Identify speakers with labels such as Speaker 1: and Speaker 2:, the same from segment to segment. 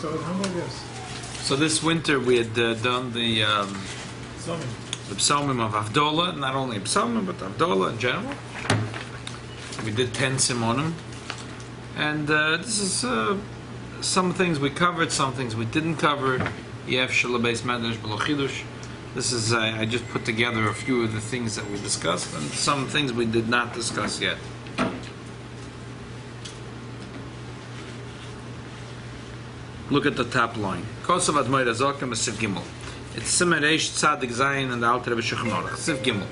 Speaker 1: So this winter we had done the psalmim of Havdalah, not only psalmim but Havdalah in general. We did 10 simonim, and this is some things we covered, some things we didn't cover. Yef Shalabeis Medrash B'lo Chidush. This is I just put together a few of the things that we discussed and some things we did not discuss yet. Look at the top line. Kosav Admoir Azokim Siv Gimel. It's Simer Reish Tzadik Zayin and the Alter Rebbe Shulchan Aruch. Siv Gimel.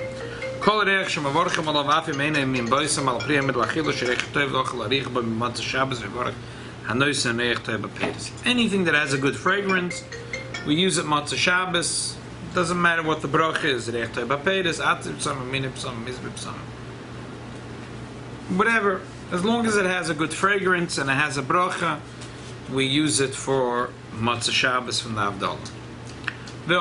Speaker 1: Kol Reich Shemavorchem Alav Afim Einay Min Boisam Al Priyam Mid Lachilu Shereich Tov Lochel Arich Ba Mimatz Shabbos V'Vorach Hanois and Reich Tov B'Peiris. Anything that has a good fragrance, we use it Matzah Shabbos. Doesn't matter what the brach is. Reich Tov B'Peiris, Atzib Psalm, Minim Psalm, Mizbib Psalm. Whatever. As long as it has a good fragrance and it has a bracha, we use it for Matzah Shabbos from the Havdalah. There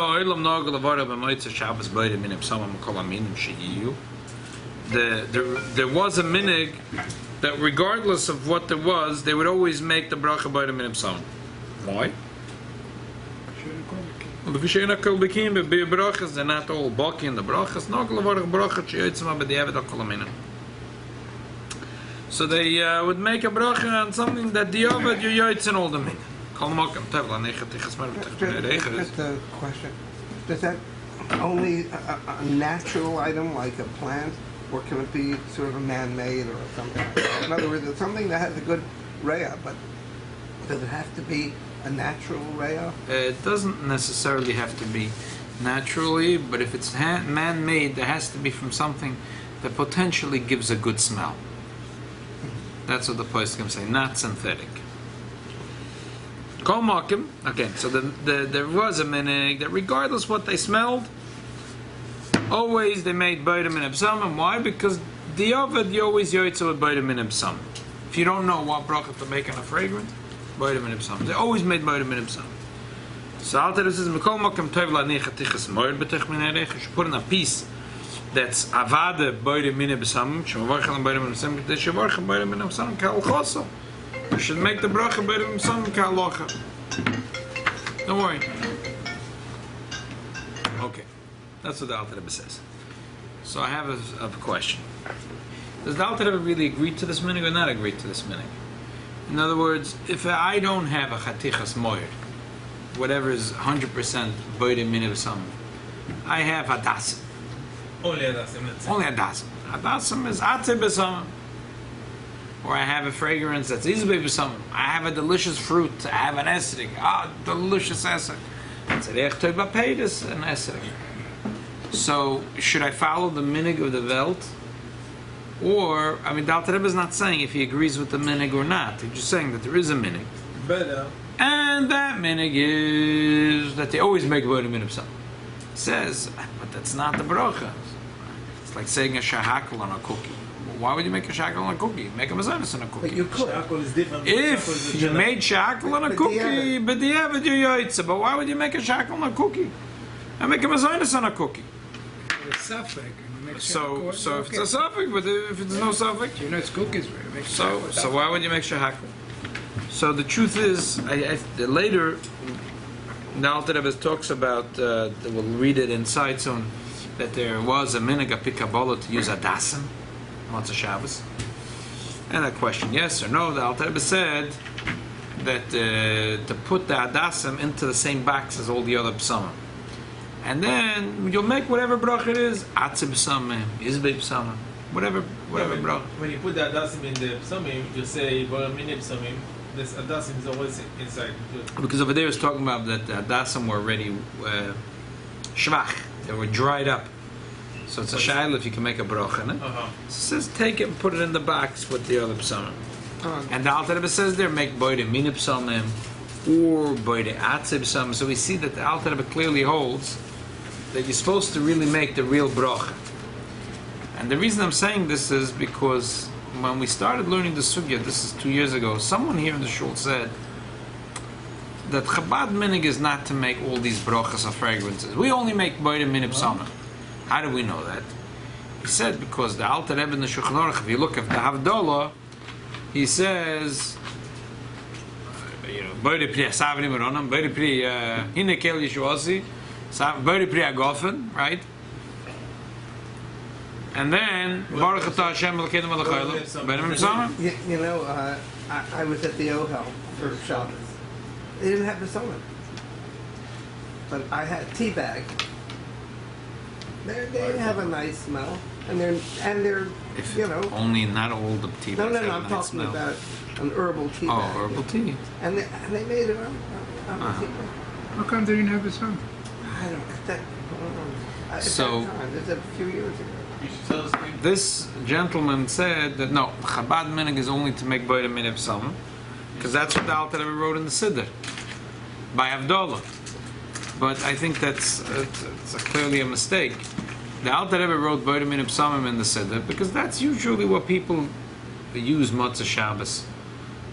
Speaker 1: was a minig that regardless of what there was, they would always make the bracha by the minim psalm. Why? They're not all baki in the brachas. So they would make a bracha on something that the Yovad you yoitz all the minim. Just a
Speaker 2: question. Does that only a natural item like a plant, or can it be sort of a man-made or something? In other words, it's something that has a good raya, but does it have to be a natural raya?
Speaker 1: It doesn't necessarily have to be naturally, but if it's man-made, there has to be from something that potentially gives a good smell. That's what the poskim say, not synthetic. Again, so there was a minig that regardless what they smelled, always they made Baidim and Absamim. Why? Because the Ovid you always yoitza with Baidim and Absamim. If you don't know what bracha to make in a fragrance, Baidim and Absamim. They always made Baidim and Absamim. So Alter says, Mikol Mokem Tov La'neicha Tichas Moed B'tech Minei Reich. You should put in a piece that's Avada Baidim and Absamim. Shemavarchel Baidim and Absamim. They Shevarchel Baidim and Absamim Ka'al Choso. You should make the bracha by the Samim Ka'alocha. Don't worry. Okay. That's what the Alter Rebbe says. So I have a question. Does the Alter Rebbe really agree to this minig or not agree to this minig? In other words, if I don't have a chatichas moyer, whatever is 100% boide minig Samim, I have hadasim.
Speaker 3: Only hadasim.
Speaker 1: Only hadasim. Hadasim is atzeh b'samim. Or I have a fragrance that's izbei b'samim. I have a delicious fruit. I have an esrog. Delicious esrog. It's a reich tov b'peiris, an esrog. So, should I follow the minig of the Welt? Or, I mean, the Alter Rebbe is not saying if he agrees with the minig or not. He's just saying that there is a minig.
Speaker 3: Better.
Speaker 1: And that minig is that they always make word of minig b'samim. Says, but that's not the bracha. It's like saying a shahakal on a cookie. Why would you make a shackle on a cookie? Make a mazonis on a cookie.
Speaker 2: But you could.
Speaker 3: Shackle is different.
Speaker 1: If you made shackle on a cookie, but the avid you yoitza. But why would you make a shackle on a cookie? And make a mazonis on a cookie.
Speaker 4: It's suffix.
Speaker 1: So if it's a suffix, but if it's no suffix,
Speaker 4: you know it's cookies.
Speaker 1: So why would you make shackle? So the truth is, later, the Alter Rebbe talks about. We'll read it inside soon. That there was a minig a pikabala to use adasim. Matzah Shabbos. And a question, yes or no, the Alter Rebbe said that to put the Adasim into the same box as all the other Psamim. And then you'll make whatever brach it is, Atzib Psamim, Izbei Psamim, whatever brach.
Speaker 3: When you put the Adasim in the Psamim, you say, Mini Psamim, this Adasim is always inside.
Speaker 1: Because over there it's talking about that the Adasim were already shvach, they were dried up. So it's a shaila if you can make a bracha. So it says take it and put it in the box with the other psalmim. And the Alter Rebbe says there make boide mini psalmim or boide atzib psalmim. So we see that the Alter Rebbe clearly holds that you're supposed to really make the real bracha. And the reason I'm saying this is because when we started learning the sugya, this is 2 years ago, someone here in the shul said that Chabad minig is not to make all these brachas of fragrances. We only make boide mini psalmim. How do we know that? He said because the Alter Rebbe in the Shulchan Aruch, if you look at the Havdalah, he says, Boide pri Savri Moronam, Boide pri Hinekel Yeshuasi, Boide pri Agofen, right? And then Baruch Atah Hashem Elokeinu Melech Haolam, Boide Minib Samim.
Speaker 2: You know, I was at the Ohel for Shabbos. They didn't have the summon. But I had tea bag. They have a nice smell. And they're
Speaker 1: If
Speaker 2: you know.
Speaker 1: only not all the tea
Speaker 2: No,
Speaker 1: bags
Speaker 2: no,
Speaker 1: have
Speaker 2: no,
Speaker 1: a
Speaker 2: I'm
Speaker 1: nice
Speaker 2: talking
Speaker 1: smell.
Speaker 2: about an herbal tea bag.
Speaker 1: Oh, herbal tea.
Speaker 2: And they made it on a tea bag.
Speaker 4: How come they didn't have the sun?
Speaker 2: I don't know. At
Speaker 1: So-
Speaker 2: that time, this is a few years ago.
Speaker 3: You should tell us.
Speaker 1: This gentleman said that no, Chabad Minig is only to make Boide Minib Samim, because that's what the Alter Rebbe wrote in the Siddur by Havdalah. But I think it's clearly a mistake. The Alter Rebbe wrote Boide Minib Samim in the Siddur because that's usually what people use Motzei Shabbos.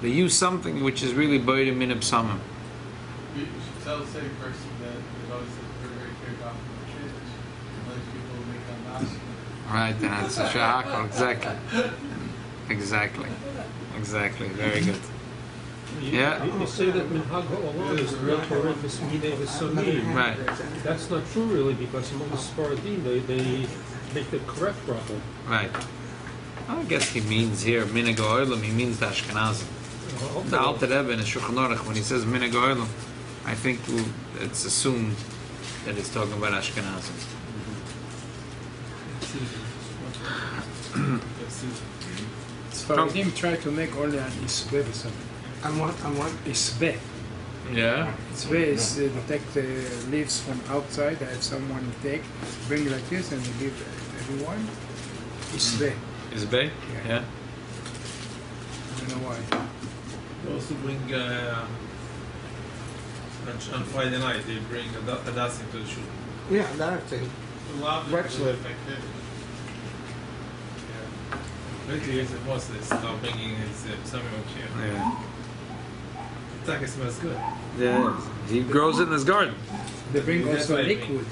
Speaker 1: They use something which is really Boide Minib Samim.
Speaker 3: You should tell the same person that there's always a very clear document of church. Unless people make a mass.
Speaker 1: Right, then that's a shahakol. Exactly. Very good. Yeah.
Speaker 5: You say that Minhag Ha'olam is real horrendous Minei V'Samim.
Speaker 1: Right.
Speaker 5: That's not true really, because among the Sfaradim, they make the correct bracha.
Speaker 1: Right. I guess he means here Minig Ha'olam. He means the Ashkenazim. The Alter Rebbe in the Shulchan Aruch, when he says Minig Ha'olam, I think it's assumed that he's talking about Ashkenazim.
Speaker 4: Sfaradim try to make only an isbeh or something.
Speaker 2: On what?
Speaker 4: Isbeh.
Speaker 1: Yeah.
Speaker 4: Isbeh is they take the leaves from outside. That someone take, bring like this, and they give everyone. Isbeh.
Speaker 1: Is it Bay?
Speaker 4: Yeah. I don't know why.
Speaker 3: They also bring on Friday night. They bring a dancing to the shul.
Speaker 2: Yeah, that thing.
Speaker 3: A lot of
Speaker 2: Right.
Speaker 3: people are affected. Yeah. Lately, it's most they start bringing his something up here.
Speaker 1: Yeah.
Speaker 3: The taka smells good.
Speaker 1: Yeah. He grows it in his garden.
Speaker 4: They bring
Speaker 3: That's
Speaker 4: also
Speaker 3: what I mean.
Speaker 4: liquid.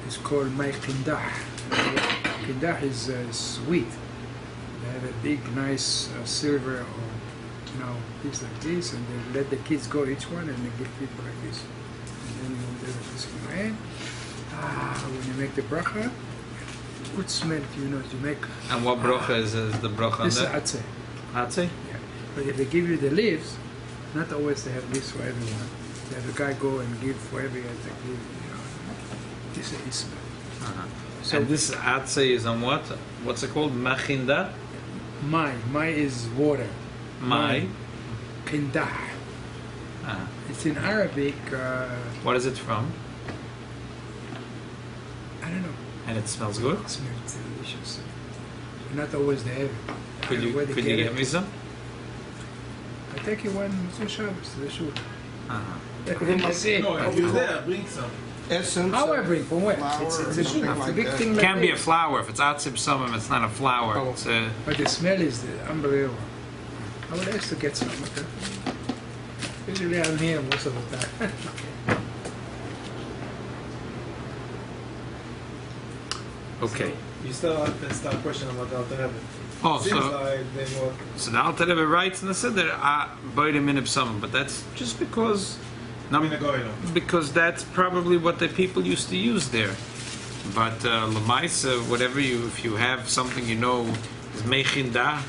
Speaker 4: It's called my kindah. Kindah is sweet. They have a big, nice silver or piece like this, and they let the kids go each one, and they give people like this. And then you do this in your hand. When you make the bracha, good smell. To make.
Speaker 1: And what bracha is the bracha on
Speaker 4: This is
Speaker 1: that?
Speaker 4: atzeh.
Speaker 1: Atzeh?
Speaker 4: Yeah. But if they give you the leaves, not always they have leaves for everyone. They have a guy go and give for every other give. This is isbeh.
Speaker 1: Uh-huh.
Speaker 4: So
Speaker 1: And this atzeh is on what? What's it called? Machinda?
Speaker 4: my is water.
Speaker 1: Mai?
Speaker 4: Kindah.
Speaker 1: Uh-huh.
Speaker 4: It's in Arabic.
Speaker 1: What is it from?
Speaker 4: I don't know.
Speaker 1: And it smells good?
Speaker 4: It smells delicious. Not always they have it.
Speaker 1: Could
Speaker 4: And
Speaker 1: you
Speaker 4: where they
Speaker 1: get me some?
Speaker 4: I take you one to Shabbos to the shul.
Speaker 1: Uh-huh.
Speaker 4: That's it.
Speaker 3: No, if you're there, bring some.
Speaker 2: Essence.
Speaker 4: How I
Speaker 2: of
Speaker 4: bring from where?
Speaker 2: flour
Speaker 4: It's
Speaker 2: or
Speaker 4: a
Speaker 2: something
Speaker 4: it's a
Speaker 2: like
Speaker 4: big
Speaker 2: that.
Speaker 4: thing.
Speaker 1: It
Speaker 4: Like
Speaker 1: can be a
Speaker 4: this.
Speaker 1: flower. If it's atzib samim, it's not a flower.
Speaker 2: Oh.
Speaker 1: It's
Speaker 4: But the smell is unbelievable. I would ask to get some. Okay? Usually I'm here most of the time.
Speaker 1: okay.
Speaker 3: You still have to start questioning about the Alter Rebbe.
Speaker 1: Oh,
Speaker 3: Seems
Speaker 1: so
Speaker 3: like they were.
Speaker 1: the Alter Rebbe writes in the Siddur, Boide Minib Samim, but that's just because because that's probably what the people used to use there. But Lamaisa, whatever if you have something is Mechinda,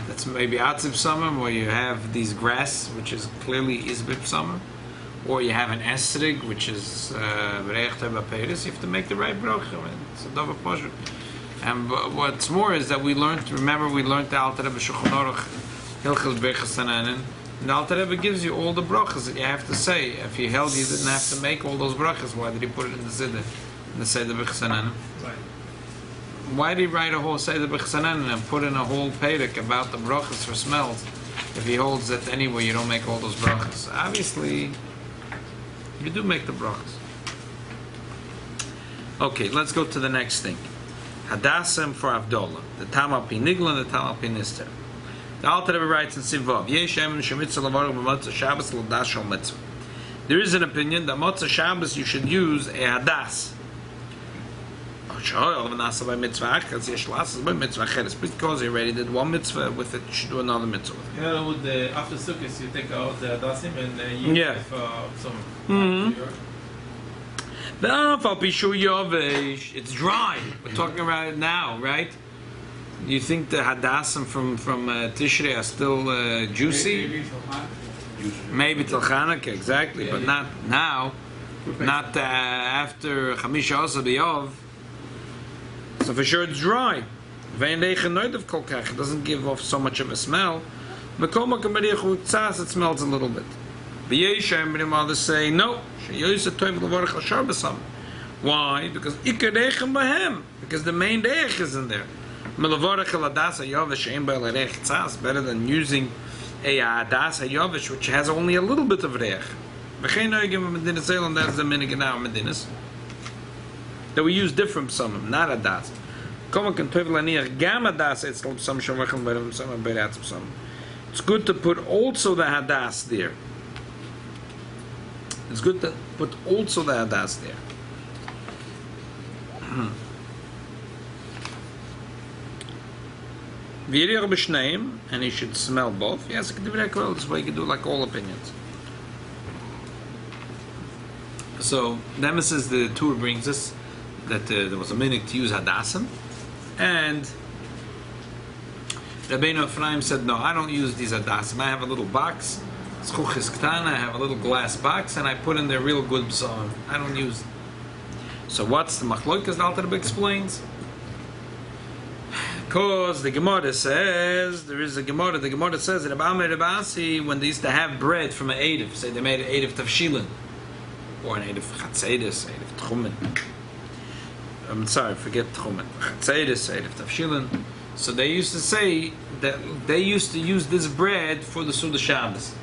Speaker 1: that's maybe Atzib Samim, or you have these grass, which is clearly Izbib Samim, or you have an Esrig, which is Bereich Teba Peres, you have to make the right bracha. It's a Dova Posher. And what's more is that we learned the Alter Rebbe Shulchan Aruch, Hilchos Berachos Hananen. And the Alter Rebbe gives you all the brachas that you have to say. If you held you didn't have to make all those brachas, why did he put it in the Siddur? In the Seder Berachos Hananen?
Speaker 3: Right.
Speaker 1: Why did he write a whole Seder Berachos Hananen and put in a whole Perek about the brachas for smells? If he holds that anyway you don't make all those brachas. Obviously, you do make the brachas. Okay, let's go to the next thing. Hadassah for Havdalah. The Tam al Pi Nigla and the Tam al Pi Nister. The Alter Rebbe writes in Sivav, Yesh Emin Shemitzah Lavarach B'Motzei Shabbos L'Dash Shal Mitzvah. There is an opinion that Motzei Shabbos you should use a Hadas. because he already did one mitzvah with it, you should do another mitzvah with it.
Speaker 3: You know, with the, after Sukkot, you take out the Adasim and use
Speaker 1: Yeah.
Speaker 3: it for some.
Speaker 1: It's dry. We're talking about it now, right? You think the hadassim from Tishrei are still juicy? Maybe till Chanukah, exactly, but not now. Not after Chamisha Asa B'Yov. So for sure it's dry. It doesn't give off so much of a smell. It smells a little bit. Others say no. Why? Because the main deich is in there. Better than using a adas hayovish which has only a little bit of reich. That's the minig now medinas. That we use different psalmim, not adas. It's good to put also the hadas there. It's good to put also the hadas there. And he should smell both. Yes, this is why you can do like all opinions. So, Nemesis, the tour brings us that there was a minute to use Hadassim, and Rabbeinu Ephraim said, no, I don't use these Hadassim. I have a little box, Zchuchis Ktana, I have a little glass box, and I put in there real good psalm. I don't use it. So what's the machloikas the Alter Rebbe explains? Because the Gemara says, there is a Gemara, the Gemara says that Rabbi Rabasi, when they used to have bread from an Eidiv, say they made an Eidiv Tavshilin, or an Eidiv Chatzedis, Eidiv Tchumen. I'm sorry, forget Tchumen. Chatzedis, Eidiv Tavshilin. So they used to say that they used to use this bread for the Suda Shabbos.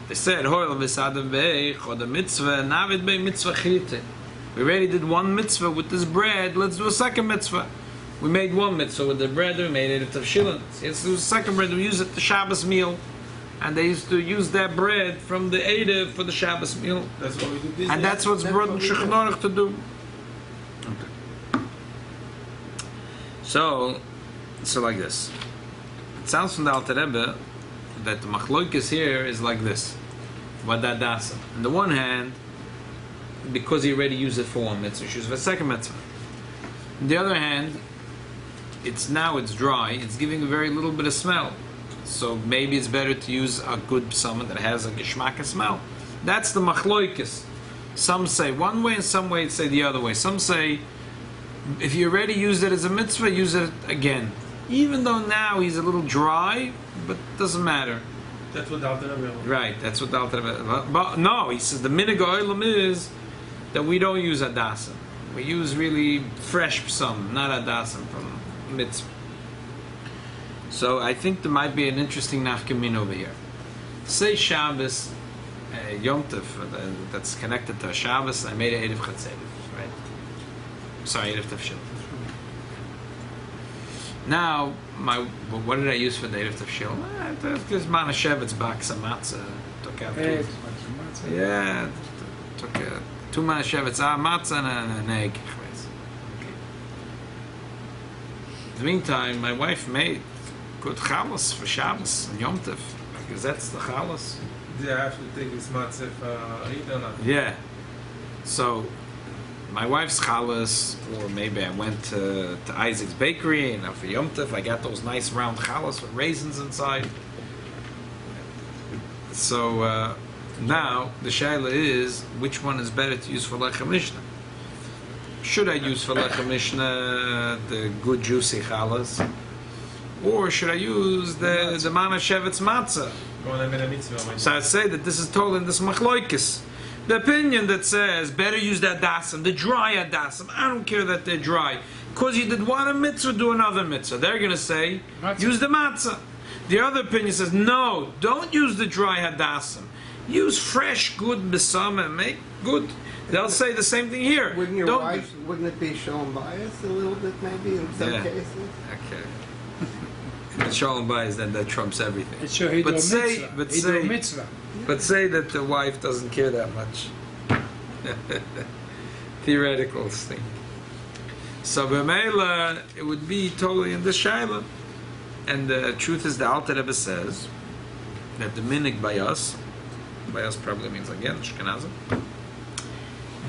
Speaker 1: They said, Hoyle v'sadam be'ech, or the mitzvah, navid be'eh mitzvah chirite. We already did one mitzvah with this bread, let's do a second mitzvah. We made one mitzvah with the bread, we made it tavshilin. Let's do a second bread, we use it the Shabbos meal. And they used to use that bread from the Eidiv for the Shabbos meal.
Speaker 3: That's what we do this.
Speaker 1: And that's what's brought in Shulchan Aruch to do. Okay. So like this. It sounds from the Alter Rebbe that the machloikis here is like this. Vadadasa. On the one hand, because he already used it for one mitzvah, he used it for a second mitzvah. On the other hand, it's dry, it's giving a very little bit of smell. So maybe it's better to use a good psalm that has a geshmak smell. That's the machloikis. Some say one way and some way say the other way. Some say if you already used it as a mitzvah, use it again. Even though now he's a little dry, but it doesn't matter.
Speaker 3: That's what the Alter Rebbe.
Speaker 1: Right, that's what the Alter Rebbe. But no, he says the minig oilam is that we don't use adasim. We use really fresh psalm, not adasim from mitzvah. So I think there might be an interesting nafkamin over here. Say Shabbos, Yom Tov, that's connected to Shabbos. I made an Eidiv Chatzedif, right? Sorry, Eidiv Tavshil. Now, what did I use for the Eidiv Tavshil? Because Manashevet's box of matzah took out. Yeah, took 2 Manashevets matzah and an egg. Okay. In the meantime, my wife made good chalas for Shabbos and Yom Tov, because that's the chalas.
Speaker 3: Do I have to take this matzah eat or not?
Speaker 1: Yeah. So, my wife's chalas, or maybe I went to Isaac's Bakery, and for Yom Tov I got those nice round chalas with raisins inside. So, now the shaila is, which one is better to use for lechem mishnah? Should I use for lechem mishnah the good juicy chalas? Or should I use the Mana Shevet's matzah? So I'd say that this is told in this machloikis. The opinion that says better use the adasim, the dry adasim. I don't care that they're dry. Because you did one mitzvah, do another mitzvah. They're going to say, use the matzah. The other opinion says, no, don't use the dry hadasim. Use fresh, good besama and make good. They'll say the same thing here.
Speaker 2: Wouldn't your wife, wouldn't it be shalom bias a little bit maybe in some cases?
Speaker 1: Okay. The shalom bias, then that trumps everything.
Speaker 4: But say
Speaker 1: that the wife doesn't care that much. Theoretical thing. So b'meila, it would be totally in this shaila. And the truth is, the Alter Rebbe says that the minig by us probably means again Ashkenazim,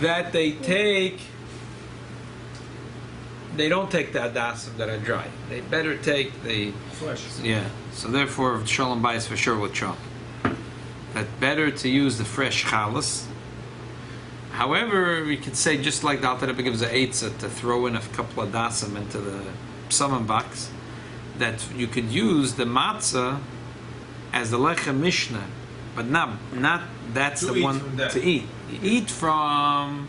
Speaker 1: that they don't take the hadassim that are dry. They better take the
Speaker 5: Fresh.
Speaker 1: Yeah. So therefore, Shalom Bayis for sure will chop. That better to use the fresh chalas. However, we could say just like the Alter Rebbe gives a eitzah to throw in a couple of dasim into the psalm box, that you could use the matzah as the lechem mishnah, but not that's
Speaker 3: To
Speaker 1: the
Speaker 3: eat
Speaker 1: one
Speaker 3: from that.
Speaker 1: to eat. You eat from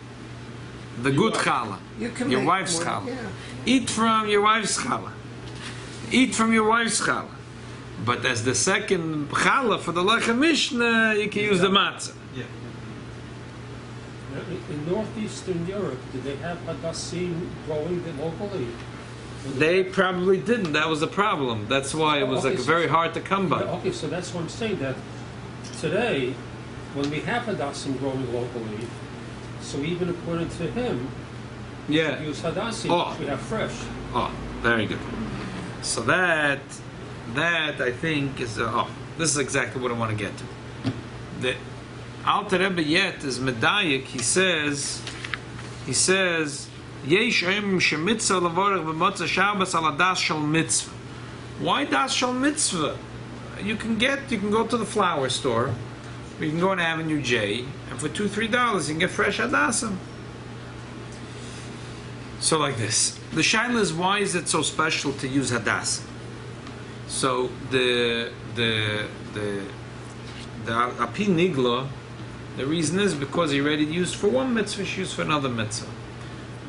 Speaker 1: the good challah,
Speaker 2: You can
Speaker 1: your
Speaker 2: make
Speaker 1: wife's
Speaker 2: more-
Speaker 1: challah.
Speaker 2: yeah.
Speaker 1: Eat from your wife's challah. Eat from your wife's challah. But as the second challah for the lechem mishnah, you can use the matzah.
Speaker 3: Yeah.
Speaker 5: In northeastern Europe, do they have hadassim growing locally?
Speaker 1: They probably didn't. That was the problem. That's why it was
Speaker 5: Okay,
Speaker 1: like
Speaker 5: so-
Speaker 1: very hard to come by.
Speaker 5: Okay, so that's what I'm saying, that today, when we have hadassim growing locally, so even according to him,
Speaker 1: Yeah.
Speaker 5: use hadassim,
Speaker 1: Oh.
Speaker 5: which we have fresh.
Speaker 1: Oh, very good. So that I think is this is exactly what I want to get to. The Alter Rebbe yet is medayik. He says yesh ayim shemitzvah levorach b'motzei Shabbos al hadas shel mitzvah. Why das shel mitzvah? You can go to the flower store. You can go on Avenue J, and for $2-3 you can get fresh hadassim. So like this, the shaila is, why is it so special to use hadassim? So the api nigla, the reason is because he already used for one mitzvah, she used for another mitzvah.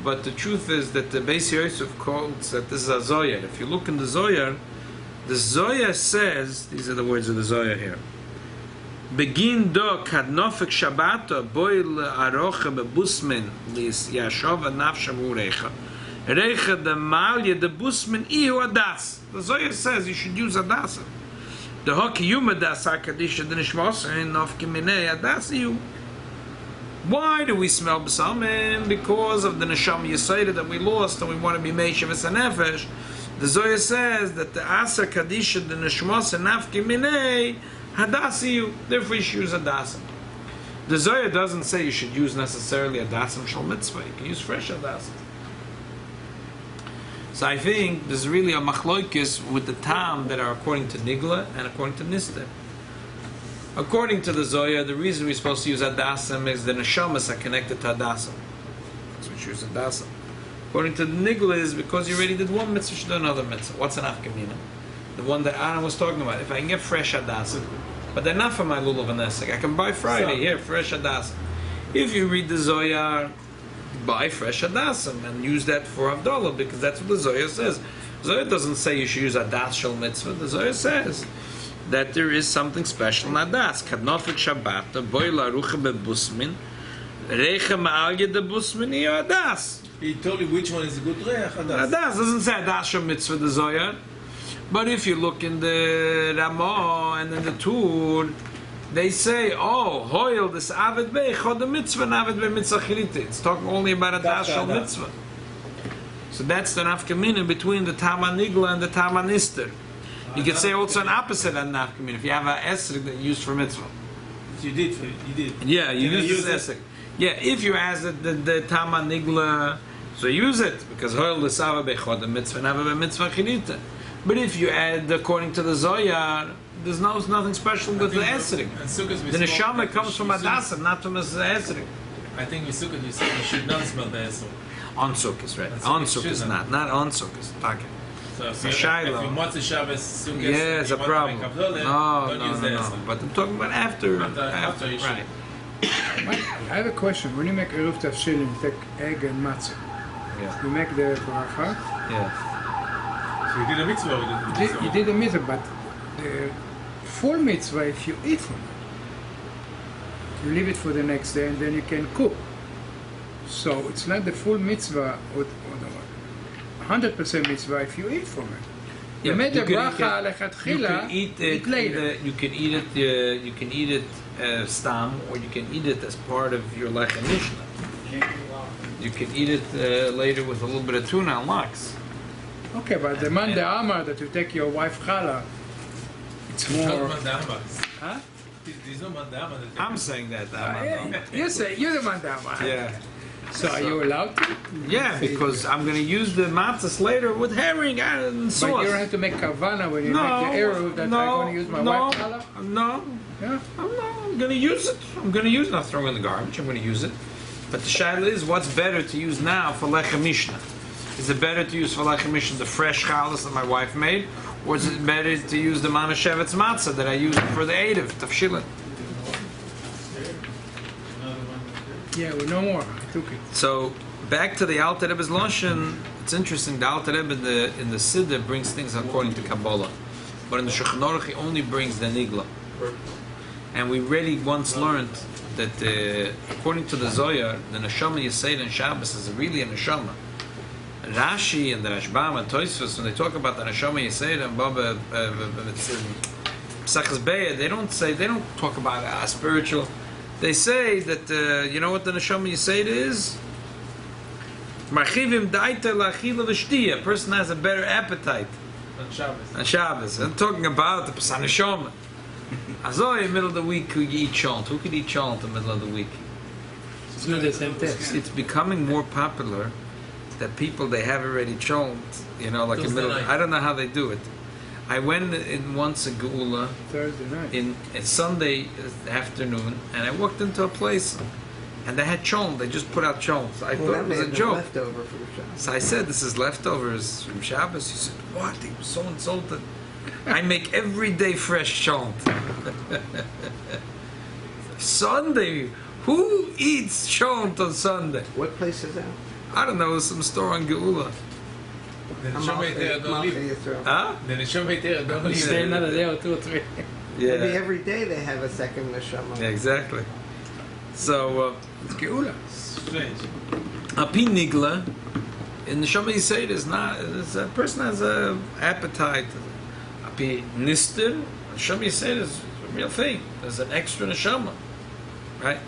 Speaker 1: But the truth is that the Beis Yosef quotes that this is a Zoyar. If you look in the Zoyar says, these are the words of the Zoyar here. Begin do kadnofik Shabbato boil arocha bebusmin lis yashova nafsham urecha. Recha de malye de busmin iu adas. The Zohar says you should use adas. The hoki yuma das hakadisha de nishmos and nofki minei adas iu. Why do we smell b'samim? Because of the neshama yisayda that we lost and we want to be meishavas and nefesh. The Zohar says that the asa kadisha de nishmos and nafki minei hadasiyu, therefore you should use hadasim. The Zohar doesn't say you should use necessarily hadasim shal mitzvah. You can use fresh hadasim. So I think there's really a machloikis with the tam that are according to Nigla and according to Nister. According to the Zohar, the reason we're supposed to use hadasim is the neshamas are connected to hadasim. So we choose hadasim. According to the Nigla is because you already did one mitzvah, you should do another mitzvah. What's an afkamina? The one that Aaron was talking about. If I can get fresh hadasim, but they're not for my lulav and nesek. I can buy Friday here fresh hadasim. If you read the Zohar, buy fresh hadasim and use that for Havdalah, because that's what the Zohar says. Zohar doesn't say you should use hadas shel mitzvah. The Zohar says that there is something special in hadas. Kadnofik Shabbat, boil arucha bebusmin, recha ma'alya de busmin iyo hadas.
Speaker 3: He told you which one is a good reach.
Speaker 1: Hadas doesn't say hadas shel mitzvah, the Zohar. But if you look in the Ramah and in the Tur, they say, hoil this avid bey chod the mitzvah and avid bey mitzvah chilite. It's talking only about a das shel mitzvah. So that's the nafkamina between the Tama Nigla and the Tama Nister. You could say also an opposite of nafkamina. If you have an esrog that you used for mitzvah.
Speaker 3: You did.
Speaker 1: Yeah, you
Speaker 3: Can I
Speaker 1: use this esrog. Yeah, if you ask the Tama Nigla, so use it, because hoil this avid bey chod the mitzvah and avid bey mitzvah chilite. But if you add, according to the Zohar, there's nothing special with the esrog. The neshama comes from hadasim, not from the esrog.
Speaker 3: I think with Sukkot you said you should not smell the esrog.
Speaker 1: On Sukkot, right?
Speaker 3: On
Speaker 1: On
Speaker 3: Sukkot,
Speaker 1: Sukkot,
Speaker 3: shouldn't.
Speaker 1: not on Sukkot. Okay.
Speaker 3: So if
Speaker 1: Shiloh.
Speaker 3: you Motzei Shabbos Sukkot,
Speaker 1: Yeah, it's a
Speaker 3: you want to
Speaker 1: problem.
Speaker 3: make Havdalah, don't use the
Speaker 1: No.
Speaker 3: esrog.
Speaker 1: But I'm talking about after.
Speaker 3: After you should.
Speaker 1: Right.
Speaker 4: I have a question. When you make eruv tafshil, you take egg and matzah.
Speaker 1: Yeah.
Speaker 4: You make the bracha.
Speaker 1: Yeah.
Speaker 3: So you did a mitzvah with it.
Speaker 4: You did a mitzvah, but the full mitzvah, if you eat from it, you leave it for the next day and then you can cook. So it's not the full mitzvah or 100% mitzvah if you eat from it. You made the bracha lechatchila,
Speaker 1: eat
Speaker 4: eat later.
Speaker 1: You can eat it. You can eat it stam, or you can eat it as part of your lechem mishnah. You can eat it later with a little bit of tuna and lox.
Speaker 4: Okay, but the man the Amar that you take your wife challah, it's more. Huh?
Speaker 1: I'm saying that.
Speaker 4: You say you're the man the Amar.
Speaker 1: Yeah.
Speaker 4: So are you allowed to?
Speaker 1: Yeah, because I'm going to use the matzahs later with herring and sauce.
Speaker 4: But you don't have to make kavana when you make the arrow that I'm going to use my wife challah?
Speaker 1: No.
Speaker 4: Yeah.
Speaker 1: I'm going to use it. I'm going to use it. Not throw it in the garbage. I'm going to use it. But the shaila is, what's better to use now for lechem mishnah? Is it better to use for lechem mishnah the fresh challah that my wife made, or is it better to use the manashevetz matzah that I used for the eidav tafshilin?
Speaker 4: Yeah, well, no more. I took it.
Speaker 1: So back to the Alter Rebbe's lashon. It's interesting. The Alter Rebbe in the Siddur brings things according to Kabbalah, but in the Shulchan Aruch he only brings the nigla. And we already once learned that according to the Zohar, the neshama Yesod and Shabbos is really a neshama. Rashi and the Rashbam and Tosfos, when they talk about the neshama Yesod and Baba Pesachas Beya, they don't talk about a spiritual. They say that you know what the neshama Yesod is? Marchivim daita la'achila v'shtiya. A person has a better appetite on Shabbos. I'm talking about the Pesach neshama. Azoy, in the middle of the week, you eat chant. Who could eat chant in the middle of the week?
Speaker 4: It's not the same test.
Speaker 1: It's becoming more popular that people, they have already chant, you know, like in the middle. I don't know how they do it. I went in once in Geula
Speaker 4: Thursday night.
Speaker 1: in Sunday afternoon, and I walked into a place, and they had chant. They just put out chant. I thought it was a joke.
Speaker 2: Leftover from Shabbos.
Speaker 1: So I said, "This is leftovers from Shabbos." He said, "What?" He was so insulted. I make every day fresh chant. Sunday, who eats chant on Sunday?
Speaker 2: What place is that?
Speaker 1: I don't know. Some store on Geula. Huh?
Speaker 4: You stay another day or 2 or 3.
Speaker 1: Yeah.
Speaker 2: Maybe every day they have a second neshama.
Speaker 1: Yeah, exactly. So,
Speaker 4: It's geula.
Speaker 3: Strange.
Speaker 1: Api nigla, in the Neshama Yesod is not. A person has a appetite. Api nister, Neshama Yesod is a real thing. There's an extra neshama, right?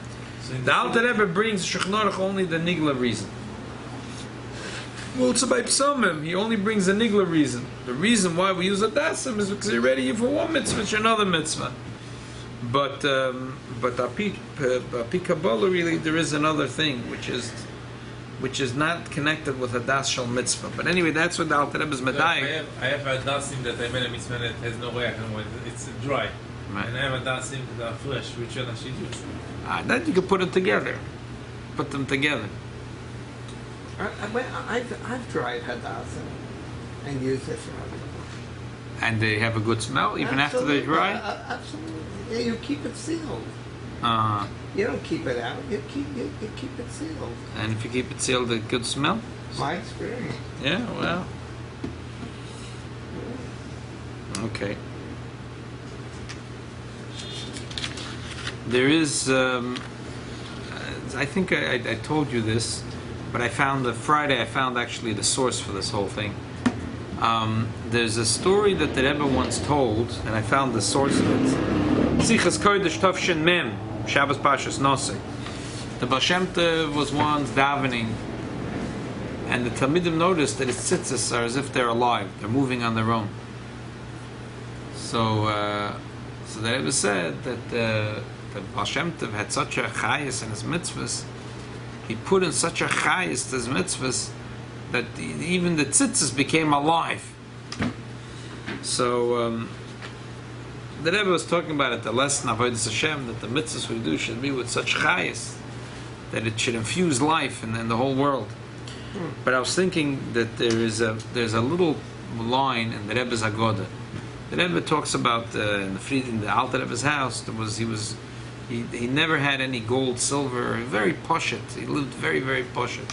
Speaker 3: So in
Speaker 1: The Alter Rebbe brings Shulchan Aruch only the nigla reason. Well, it's by Psalmim. He only brings the nigla reason. The reason why we use a dasim is because they're ready for one mitzvah to another mitzvah. But api Kabbalah, really, there is another thing which is not connected with a das shel mitzvah. But anyway, that's what the Alter Rebbe is medayik.
Speaker 6: I have a dasim that I made a mitzvah that has no reach anymore. It's dry.
Speaker 1: Right.
Speaker 6: And I have a dasim that are fresh, which one I should use.
Speaker 1: Then you can put it together. Put them together.
Speaker 2: I've tried hadassah and used it for other things.
Speaker 1: And they have a good smell even after they dry.
Speaker 2: Absolutely. Yeah, you keep it sealed.
Speaker 1: Uh,
Speaker 2: You don't keep it out. You keep it sealed.
Speaker 1: and if you keep it sealed, a good smell.
Speaker 2: My experience.
Speaker 1: Yeah, well. Okay. There is, I think I told you this, but I found Friday, I found actually the source for this whole thing. There's a story that the Rebbe once told, and I found the source of it. Sichas Kodesh Tavshin Mem, Shabbos Pashas Nosei. The Baal Shem Tov was once davening, and the Talmidim noticed that his tzitzis are as if they're alive, they're moving on their own. So the Rebbe said that the Baal Shem Tov had such a chayis in his mitzvahs, he put in such a chayis to his mitzvahs, that even the tzitzis became alive. So the Rebbe was talking about it, the lesson of Avodas Hashem, that the mitzvahs we do should be with such chayis, that it should infuse life in the whole world. But I was thinking that there's a little line in the Rebbe's Agoda. The Rebbe talks about in the Alter Rebbe's house. He never had any gold, silver, very poshut. He lived very, very poshut.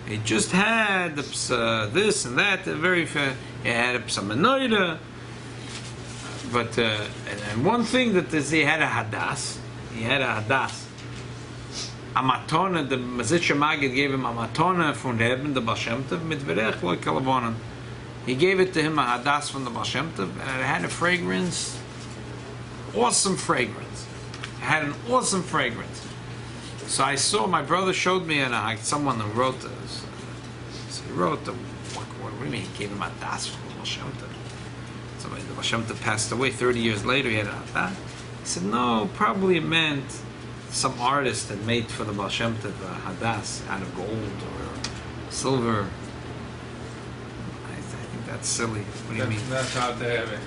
Speaker 1: He just had this and that. He had a psamenoida. But and one thing that is, he had a hadas. He had a hadas. A matona. The Mazitcher Magid gave him a matona from Rebbe, the Baal Shem Tov, mit verech loy kalavonon. He gave it to him, a hadas from the Baal Shem Tov, and it had a fragrance, awesome fragrance. It had an awesome fragrance. So I saw, my brother showed me, and someone who wrote this. So he wrote, what do you mean? He gave him a das from the Baal Shem Tov. So the Baal Shem Tov passed away 30 years later, he had a das. He said, no, probably it meant some artist had made for the Baal Shem Tov a hadas out of gold or silver. I think that's silly. What do you mean?
Speaker 6: That's how they have it.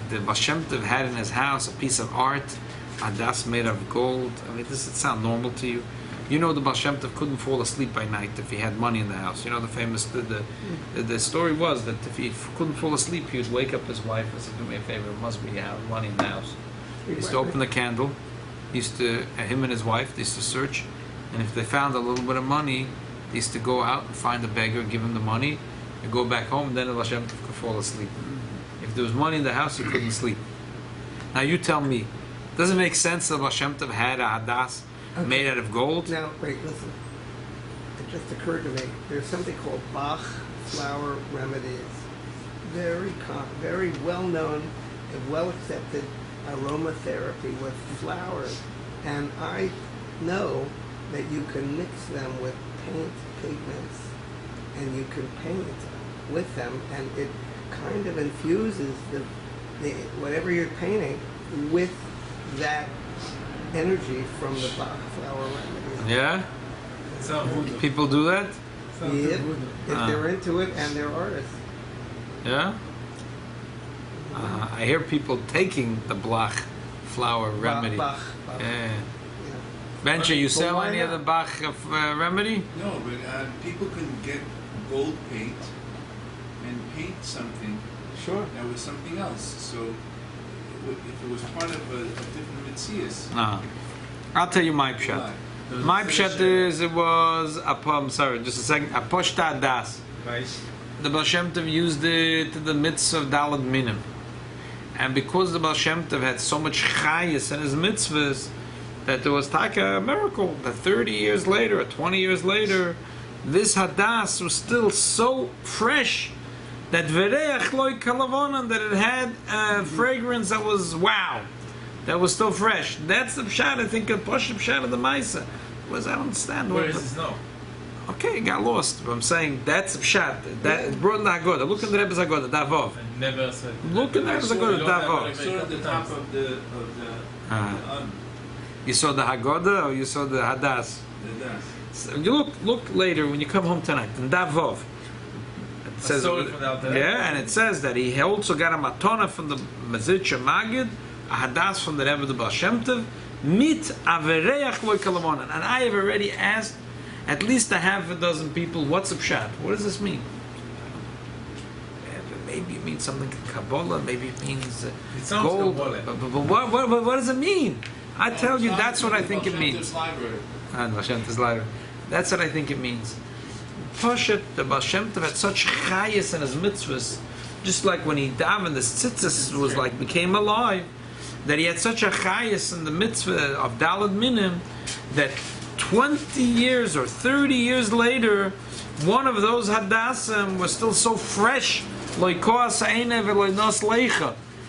Speaker 1: The Baal Shem Tov had in his house a piece of art, hadas made of gold. I mean, does it sound normal to you? You know the Baal Shem Tov couldn't fall asleep by night if he had money in the house. You know the famous, the story was that if he couldn't fall asleep, he would wake up his wife and say, do me a favor, it must be you have money in the house. He used to open the candle, him and his wife, they used to search, and if they found a little bit of money, they used to go out and find a beggar, give him the money, and go back home, and then the Baal Shem Tov could fall asleep. If there was money in the house, he couldn't sleep. Now you tell me, does it make sense that Baal Shem Tov had a hadas made out of gold?
Speaker 2: Now, wait, listen. It just occurred to me. There's something called Bach flower remedies. Very well-known and well-accepted aromatherapy with flowers. And I know that you can mix them with pigments, and you can paint with them, and it kind of infuses the whatever you're painting with that energy from the Bach flower remedies.
Speaker 1: Yeah? People do that?
Speaker 2: Yep. If they're into it and they're artists.
Speaker 1: Yeah? I hear people taking the Bach flower remedy.
Speaker 2: Bach.
Speaker 1: Yeah. Bencha, you sell any of the Bach remedy?
Speaker 7: No, but people can get gold paint and paint something
Speaker 2: Sure.
Speaker 7: that was something else. So if it was part of a different mitzias.
Speaker 1: No. I'll tell you my pshat. My pshat is, it was, I'm sorry, just a second, a poshta das. The Baal Shem Tov used it to the mitzvah of Dalad Minim. And because the Baal Shem Tov had so much chayas in his mitzvahs, that there was like a miracle that 30 years later or 20 years later, this hadas was still so fresh that vereach loy kalavonan, that it had a fragrance that was wow, that was still fresh. That's the pshat. I think a posh pshat of the Maisa was, I don't understand.
Speaker 6: Where is this now?
Speaker 1: Okay, it got lost. But I'm saying that's a pshat. That it's brought in the Haggadah. Look in the Rebbe's Haggadah, Davov.
Speaker 6: I never said.
Speaker 1: Look in the Rebbe's Haggadah, Davov.
Speaker 7: I saw at the top of the
Speaker 1: You saw the Haggadah or you saw the Hadas?
Speaker 7: the das.
Speaker 1: So you look later when you come home tonight in Davov. It says,
Speaker 6: saw it without that.
Speaker 1: yeah, and it says that he also got a matona from the Mazritcha Magid, a Hadas from the Rebbe of the Baal Shem Tov, mit avereach loy kalamonan. And I have already asked at least a half a dozen people, what's a pshat? What does this mean? Maybe it means something in Kabbalah, maybe it means
Speaker 6: It sounds
Speaker 1: gold.
Speaker 6: Kabbalah.
Speaker 1: But what does it mean? I tell you, that's what I think it means. That's what I think it means. Poshet, the Baal Shem Tov had such chayas in his mitzvahs, just like when he davened, the tzitzis was like became alive, that he had such a chayas in the mitzvah of Dalad Minim, that 20 years or 30 years later, one of those hadasim was still so fresh,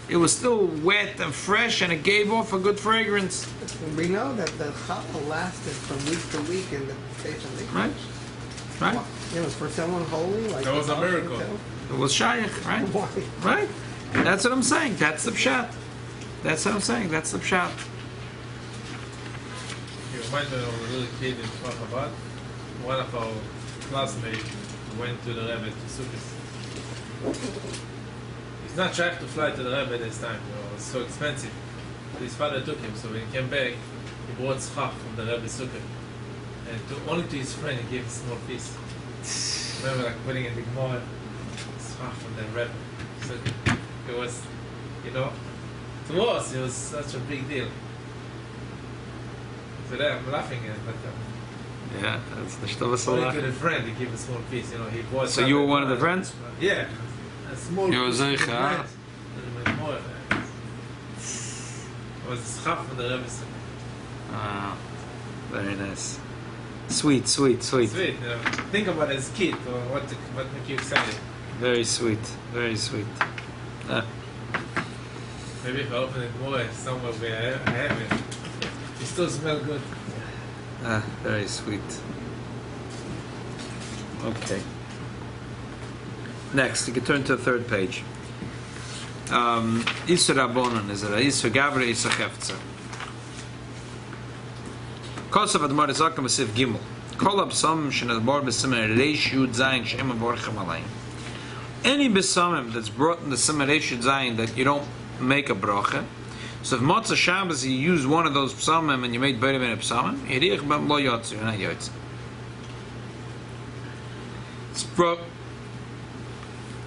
Speaker 1: it was still wet and fresh, and it gave off a good fragrance.
Speaker 2: We know that the chapa lasted from week to week in the station.
Speaker 1: Right? Right?
Speaker 2: You know, for someone holy, like
Speaker 6: That was a miracle.
Speaker 1: It was shaykh, right?
Speaker 2: Why?
Speaker 1: Right? That's what I'm saying. That's the pshat. That's what I'm saying. That's the pshat.
Speaker 6: You remind me of a little kid in Kfar Chabad. One of our classmates went to the Rebbe to Sukkot. He's not trying to fly to the Rebbe this time. You know, it was so expensive. But his father took him, so when he came back, he brought schach from the Rebbe Sukkot. And only to his friend, he gave a small piece. Remember, like putting in the Gemara, schach from the Rebbe Sukkot. It was, you know, to us, it was such a big deal. Today I'm laughing at it, but
Speaker 1: Yeah, that's the Shtava
Speaker 6: only
Speaker 1: Salah.
Speaker 6: to the friend, he gave a small piece. You know, he bought.
Speaker 1: So you were one of the friends?
Speaker 6: Yeah, a small.
Speaker 1: You were
Speaker 6: piece.
Speaker 1: Zeicha, huh?
Speaker 6: It was schach from the Rebbe.
Speaker 1: Ah, very nice. Sweet, sweet, sweet.
Speaker 6: Sweet. You know, think about it as a kid. Or what make you excited?
Speaker 1: Very sweet. Very sweet.
Speaker 6: Maybe if I open it more somewhere where I have it, it still smells good.
Speaker 1: Very sweet. Okay. Next, you can turn to the third page. Isur Rabbonon is it? Isur Gavra, Isur Hefza. Kosav Admar Zakam V'Siv Gimel. Kol Absamim Shenadmar B'Simen Reish Yud Zayin Shem Avorchem Alayim. Any B'Samim that's brought in the Simen Reish Yud Zayin that you don't make a bracha. So if Motzah Shabbos you use one of those Psalmim and you made better than a Psalmim, Yerich B'M Lo Yotzer, you're not Yotzer. It's brought.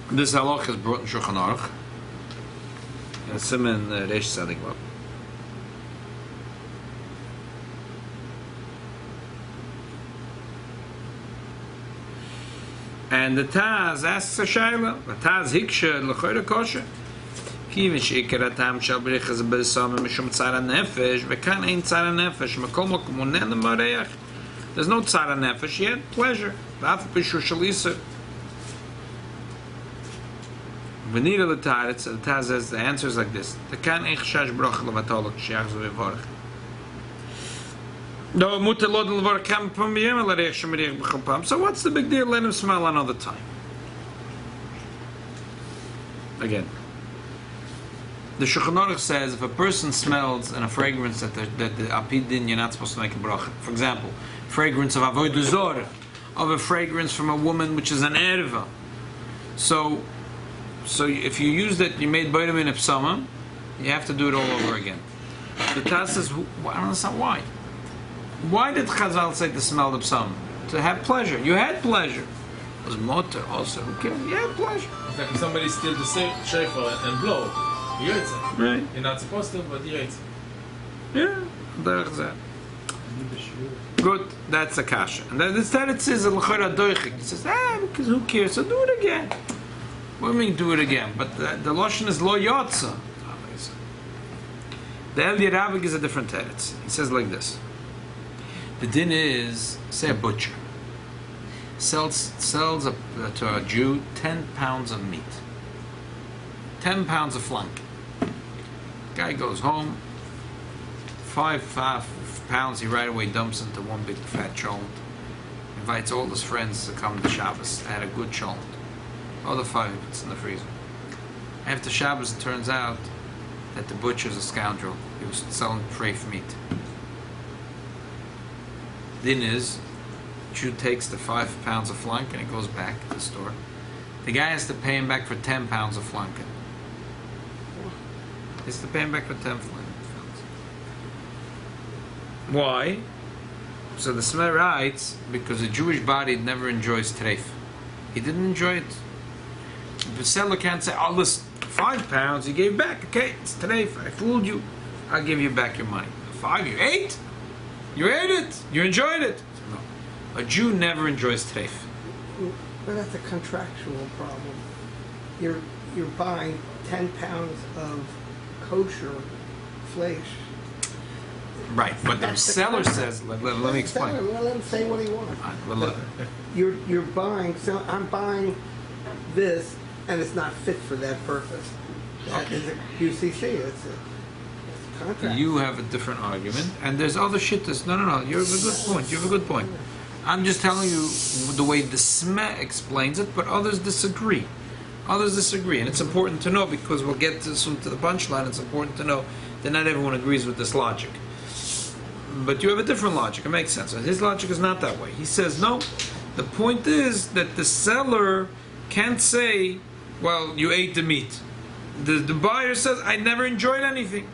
Speaker 1: This halach is brought in Shulchan Aruch. Simen Reish Tzadik Vav. And the Taz asks a shayla. The Taz hiksha l'choyre kosher. Ki v'shikar atam shal b'richas b'risam mishum tzara nefesh v'kan ein tzara nefesh mekol mokum unen l'mareach. There's no tzara nefesh yet. Pleasure. V'af b'shur shalisah. V'nira l'taretz. The Taz says the answer is like this. The kan ein chashash broch l'vatolok she'achzu v'vorach. No, so what's the big deal? Let him smell another time. Again, the Shulchan Aruch says if a person smells in a fragrance that the apidin you're not supposed to make a bracha. For example, fragrance of avodah zorah, of a fragrance from a woman which is an erva. So if you use that, you made vitamin of psama, you have to do it all over again. The Taz says, I don't understand why. Why did Chazal say to smell the psalm? To have pleasure. You had pleasure. It was motor also. Who cares? You had pleasure.
Speaker 6: In fact, if somebody steals the shofar and blow, you're it.
Speaker 1: Right.
Speaker 6: You're not supposed to, but you're it.
Speaker 1: Yeah. Good. That's a kasha. And then instead it says, he says, because who cares? So do it again. What do you mean do it again? But the Lashon is lo yotza. The El Yerabig is a different teretz. He says like this. The din is, say a butcher sells to a Jew 10 pounds of meat, 10 pounds of flank. Guy goes home, 5 pounds he right away dumps into one big fat cholent, invites all his friends to come to Shabbos. I had a good cholent. Other 5 he puts in the freezer. After Shabbos it turns out that the butcher's a scoundrel. He was selling treif meat. Din is, Jew takes the 5 pounds of flank and he goes back to the store. The guy has to pay him back for 10 pounds of flank. He has to pay him back for 10 flank. Why? So the Smer writes, because the Jewish body never enjoys treif. He didn't enjoy it. The seller can't say, oh listen, 5 pounds you gave back. Okay, it's treif. I fooled you. I'll give you back your money. 5 you ate? You ate it. You enjoyed it. No. A Jew never enjoys treif.
Speaker 2: But that's a contractual problem. You're buying 10 pounds of kosher flesh.
Speaker 1: Right, but the seller says, let me explain.
Speaker 2: Let him say what he wants. You're buying, so I'm buying this, and it's not fit for that purpose. That is a QCC. It's a contract.
Speaker 1: You have a different argument, and there's other shit that's, no, you have a good point. You have a good point. I'm just telling you the way the Smeh explains it, but others disagree. And it's important to know, because we'll get soon to the punchline. It's important to know that not everyone agrees with this logic. But you have a different logic. It makes sense. And his logic is not that way. He says, no, the point is that the seller can't say, well, you ate the meat. The buyer says, I never enjoyed anything.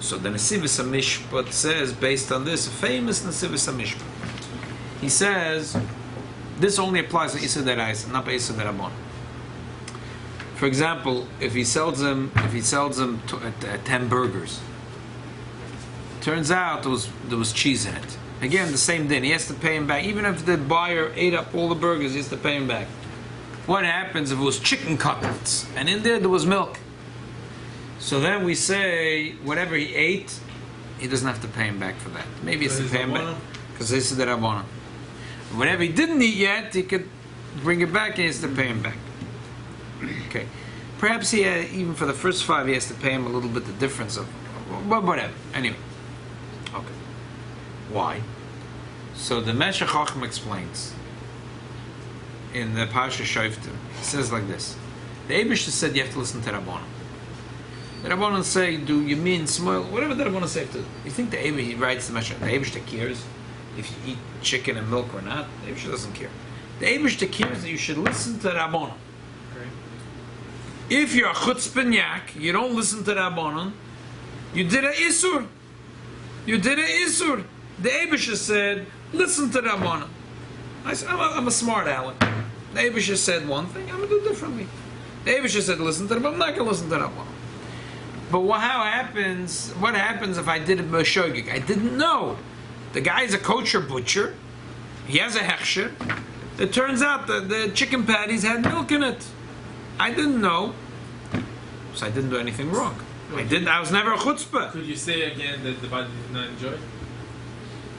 Speaker 1: So the Nesivus HaMishpat says, based on this, a famous Nesivus HaMishpat, he says, this only applies to Issa Deraisa, not Issa Derabon. For example, if he sells them 10 burgers, turns out there was cheese in it. Again, the same thing. He has to pay him back. Even if the buyer ate up all the burgers, he has to pay him back. What happens if it was chicken cutlets and in there was milk? So then we say whatever he ate, he doesn't have to pay him back for that. Maybe he has to pay him back because this is the Rabbanan. Whatever he didn't eat yet, he could bring it back and he has to pay him back. Okay. Perhaps even for the first 5 he has to pay him a little bit the difference of, but whatever. Anyway. Okay. Why? So the Meshech Chochma explains in the Parsha Shoftim. He says like this: the Eibishter said you have to listen to Rabbanon. The Rabbanon say, do you mean small? Whatever the Rabbanon say. You think the Eibishter, he writes the Meshech, the Eibishter cares if you eat chicken and milk or not? The Eibishter doesn't care. The Eibishter cares that you should listen to Rabbanon. If you're a chutzpahnik, you don't listen to Rabbanon, you did a Isur. You did a Isur. The Eibishter said, listen to Rabbanon. I said, I'm a smart aleck. The Eibishter said one thing, I'm going to do differently. The Eibishter said, listen to Rabbanon, I'm not going to listen to Rabbanon. But what happens if I did a b'shogig? I didn't know. The guy's a kosher butcher. He has a hechsher. It turns out that the chicken patties had milk in it. I didn't know. So I didn't do anything wrong. I was never a chutzpah.
Speaker 6: Could you say again that the body did not enjoy it?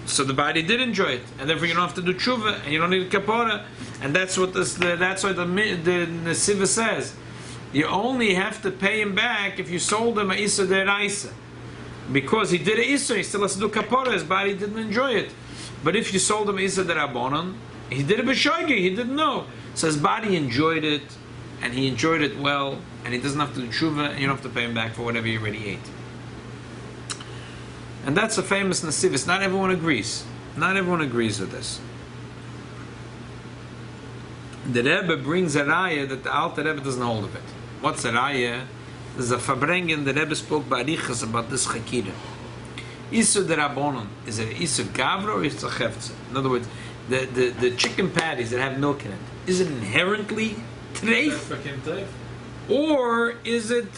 Speaker 1: So the body did enjoy it, and therefore you don't have to do tshuva, and you don't need kapora, and that's what that's why the Nesiva says. You only have to pay him back if you sold him a isa deraisa, because he did a isa, he still has to do kapora. His body didn't enjoy it, but if you sold him a isa derabonon, he did it b'shoigi, he didn't know, so his body enjoyed it, and he enjoyed it well, and he doesn't have to do tshuva, and you don't have to pay him back for whatever he already ate. And that's a famous Nesivis. Not everyone agrees. Not everyone agrees with this. The Rebbe brings a raya that the Alter Rebbe doesn't hold of it. What's a raya? There's a Fabrengen, the Rebbe spoke by Arichas about this Chakira. Isur derabonon, is it Isur Gavra or Isur Chefza? In other words, the chicken patties that have milk in it, is it inherently treif? Or is it,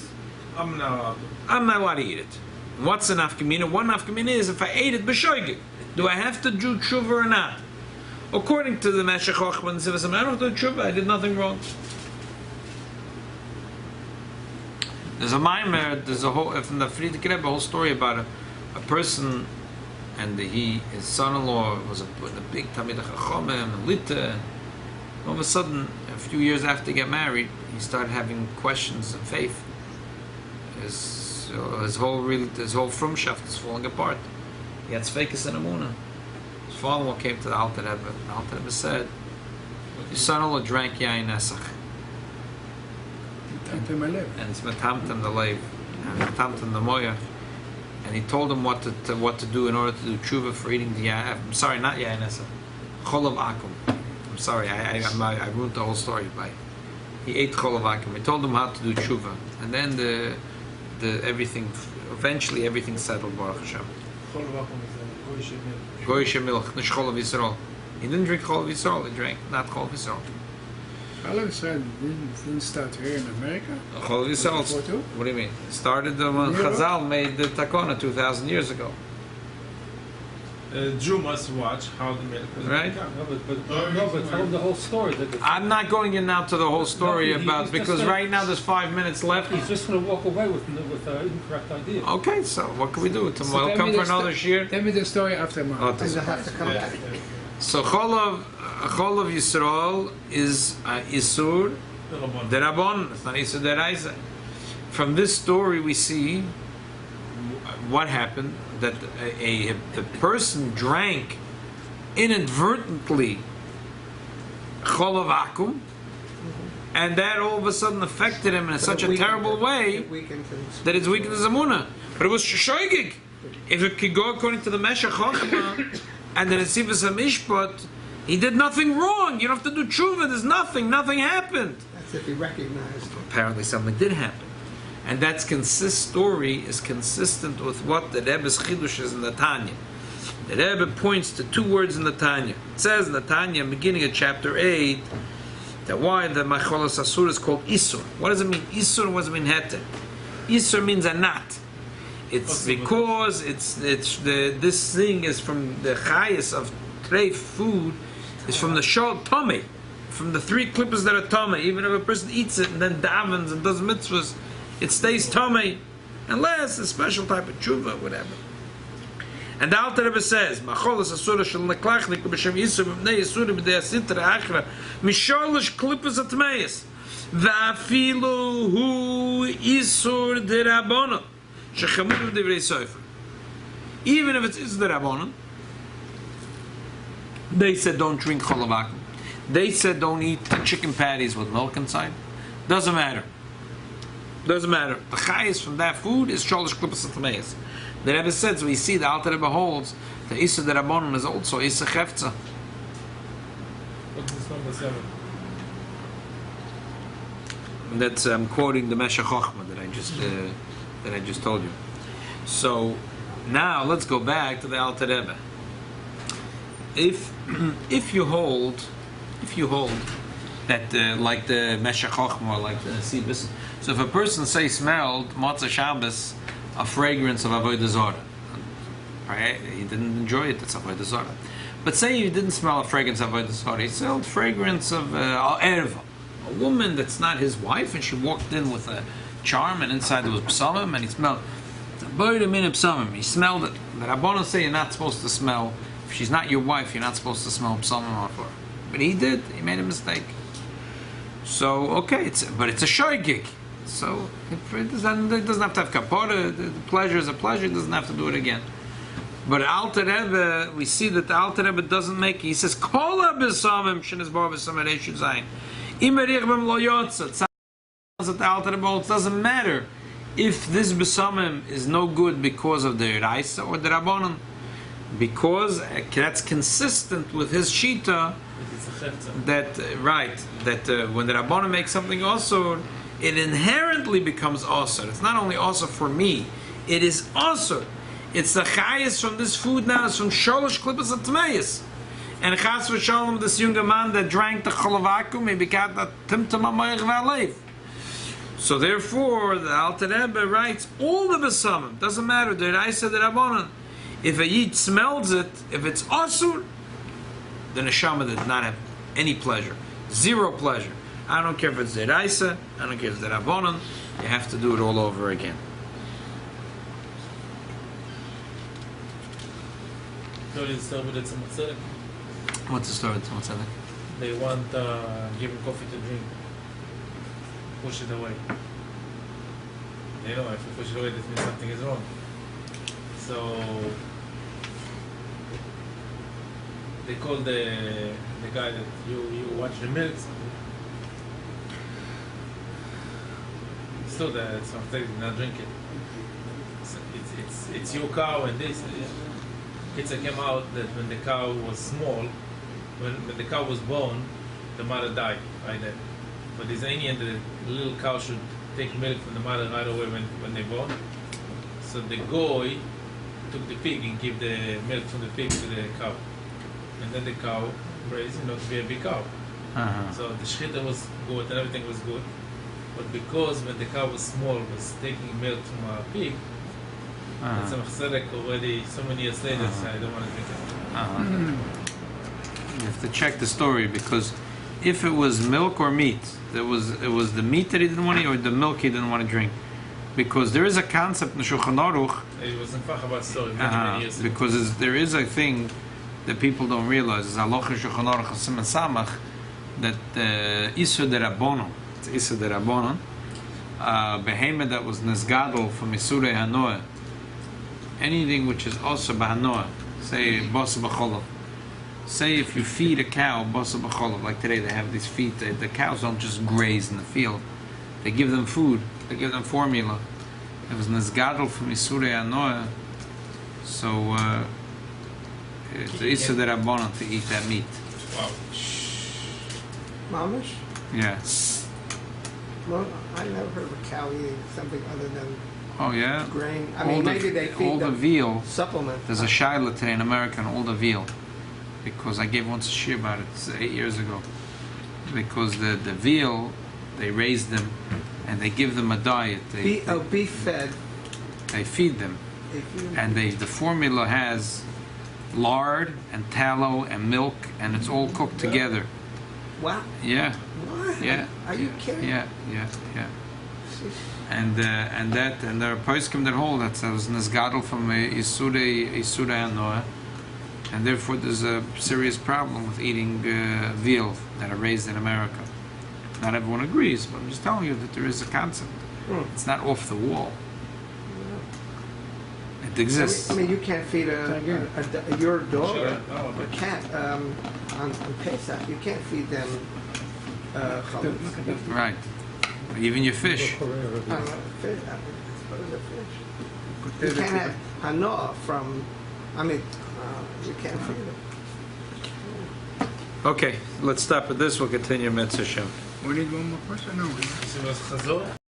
Speaker 1: I'm not allowed to eat it? What's an nafkamina? One nafkamina is if I ate it b'shoigig. Do I have to do tshuva or not? According to the Meshech Chochma and Sivas, I don't have to do tshuva. I did nothing wrong. There's a maimer. There's a whole from the Friedrich Rebbe, a whole story about a person, and his son-in-law was a big Talmid Chachamim, Lita. All of a sudden, a few years after he got married, he started having questions of faith. His whole frumschaft is falling apart. He had Tzveikus and Amunah. His father-in-law came to the Alter Rebbe. The Alter Rebbe said, "Your son-in-law drank yain nesach, and it's metamtem the leiv, and metamtem the moyach." And he told him what to do in order to do tshuva for eating the yain. I'm sorry, not yain nesach, cholav akum. I'm sorry, I ruined the whole story by. He ate cholav akum. He told him how to do tshuva, and then eventually everything settled, Baruch Hashem. Goyish milk, not cholav Yisrael. He didn't drink cholav Yisrael, he drank not cholav Yisrael.
Speaker 4: Cholav Yisrael didn't start here in America?
Speaker 1: Cholav Yisrael, what do you mean? It started when Chazal made the takona 2,000 years ago.
Speaker 6: Jew must watch how the milk was
Speaker 1: right?
Speaker 5: But tell him the whole story.
Speaker 1: I'm not going in now to the whole story because right now there's 5 minutes left.
Speaker 5: He's just going to walk away with an incorrect idea.
Speaker 1: Okay, so what can we do? Tomorrow come for another shir.
Speaker 4: Tell me the story after Mark.
Speaker 1: So Cholav Yisrael is Isur Derabon. It's not Isur Deraisa. From this story we see what happened, that the person drank inadvertently cholav akum, and that all of a sudden affected him in such a terrible way that it's weakened his amunah. But it was shoigig. If it could go according to the Meshech Chochma and the Nesivas HaMishpat, he did nothing wrong. You don't have to do tshuva. There's nothing happened.
Speaker 2: That's if he recognized it.
Speaker 1: Apparently something did happen. And that story is consistent with what the Rebbe's Chidush is in the Tanya. The Rebbe points to two words in the Tanya. It says in the Tanya, beginning of chapter 8, that why the Macholas Asur is called Isur. What does it mean? Isur, what does it mean heter? Isur means a knot. It's because this thing is from the chayas of treif food, is from the shol tomei, from the three clippers that are tomei. Even if a person eats it and then davens and does mitzvahs, it stays tomei, unless a special type of tshuva, whatever. And the Alter Rebbe says, "Macholas asura shel neklachnik b'shem Yisur b'nei Yisur b'dei asitra achra misholish klippus atmeis va'afilu hu Yisur derabonon shechamur b'divrei sofer." Even if it's Yisur derabonon, They said don't drink cholavak. They said don't eat chicken patties with milk inside. Doesn't matter. Doesn't matter. The chayes from that food is sholish klippus atameis. The Rebbe says, we see the Alter Rebbe holds the Issa de Rabbanon is also Issa Chefza.
Speaker 6: What's this number 7?
Speaker 1: That's I'm quoting the Meshech Chochmah that I just told you. So now let's go back to the Alter Rebbe. If you hold that like the Meshech Chochmah, like the Sibis, so if a person say smelled Matzah Shabbos a fragrance of Avodah Zarah, right? He didn't enjoy it. It's Avodah Zarah. But say you didn't smell a fragrance of Avodah Zarah. He smelled fragrance of erva, a woman that's not his wife, and she walked in with a charm, and inside there was psalmim, and he smelled boidim min psalmim. He smelled it. The Rabbanon say you're not supposed to smell. If she's not your wife, you're not supposed to smell psalmim off her. But he did. He made a mistake. So okay, but it's a shoygig. So it doesn't have to have kapara. The pleasure is a pleasure. It doesn't have to do it again. But Alter Rebbe, we see that the Alter Rebbe doesn't make it. He says, "Kol besamim shenis bar besamim should zayin." Imerich b'm lo yotzat. That the Alter Rebbe holds doesn't matter if this besamim is no good because of the Raisa or the Rabbanon, because that's consistent with his shita. That when the Rabbanon makes something also, it inherently becomes also. It's not only also for me; it is also. It's the chayes from this food now. It's from sholosh klippus atmeis. And chas v'shalom, this younger man that drank the cholavakum, he became the timtum amayich v'alev. So therefore, the Alter Rebbe writes all the besamim. Doesn't matter the Raisa the Rabbanon. If a yid smells it, if it's asur, the neshama did not have any pleasure, zero pleasure. I don't care if it's the Raisa, I don't care if it's the Rabbanon. You have to do it all over again.
Speaker 6: So it's still with it's a matzah.
Speaker 1: What's the story? What's that?
Speaker 6: They want give him coffee to drink. Push it away. You know, if you push it away, that means something is wrong. So they call the guy that you watch the milk. Still, that something not drink it. It's your cow and this. It came out that when the cow was small, when the cow was born, the mother died right there. But there's any that the little cow should take milk from the mother right away when they're born. So the goy took the pig and gave the milk from the pig to the cow. And then the cow raised, to be a big cow. So the shchita was good and everything was good. But because when the cow was small, was taking milk from a pig, it's a machzedek already so many years later, so I don't want to drink it.
Speaker 1: You have to check the story, because if it was milk or meat, it was the meat that he didn't want to eat or the milk he didn't want to drink. Because there is a concept in Shulchan Aruch.
Speaker 6: It was in Fachabat story many years ago.
Speaker 1: Because there is a thing that people don't realize. It's Halacha Shulchan Aruch Siman Samach that Isur de Rabbanon. It's Isur de Rabbanon. Behemoth that was Nesgadol from Isurei Hanoah. Anything which is also Bahanoah, say Basa B'cholov. Say if you feed a cow Basa B'cholov, like today they have these feet, the cows don't just graze in the field. They give them food, they give them formula. It was Nesgadol from Isurei Hanoah, so it's Isur de Rabbanon to eat that meat.
Speaker 6: Wow.
Speaker 2: Mamish?
Speaker 1: Yeah.
Speaker 2: Well, I never heard of a cow eating something other than
Speaker 1: Oh yeah.
Speaker 2: grain. I mean, maybe they feed
Speaker 1: all the
Speaker 2: them
Speaker 1: veal.
Speaker 2: supplement.
Speaker 1: There's a shaila today in America on all the veal, because I gave once a shir about it 8 years ago. Because the veal, they raise them and they give them a diet.
Speaker 2: Beef fed.
Speaker 1: They feed them, and the formula has lard and tallow and milk, and it's all cooked together.
Speaker 2: Wow.
Speaker 1: Yeah.
Speaker 2: What?
Speaker 1: Yeah.
Speaker 2: Are you kidding?
Speaker 1: Yeah. And there are poskim that hold that was Nesgadol from Isurei Hanoah, and therefore there's a serious problem with eating veal that are raised in America. Not everyone agrees, but I'm just telling you that there is a concept. It's not off the wall. It exists.
Speaker 2: I mean, you can't feed your dog
Speaker 6: Sure.
Speaker 2: or
Speaker 6: Oh, okay.
Speaker 2: cat on Pesach. You can't feed them chametz.
Speaker 1: Right. Even your fish.
Speaker 2: Fish. What is a fish? You can't have hanoah from. I mean, you can't feed them.
Speaker 1: Okay, let's stop at this. We'll continue Mitzvah Shem.
Speaker 4: We need one more person? No.
Speaker 6: This was Chazor.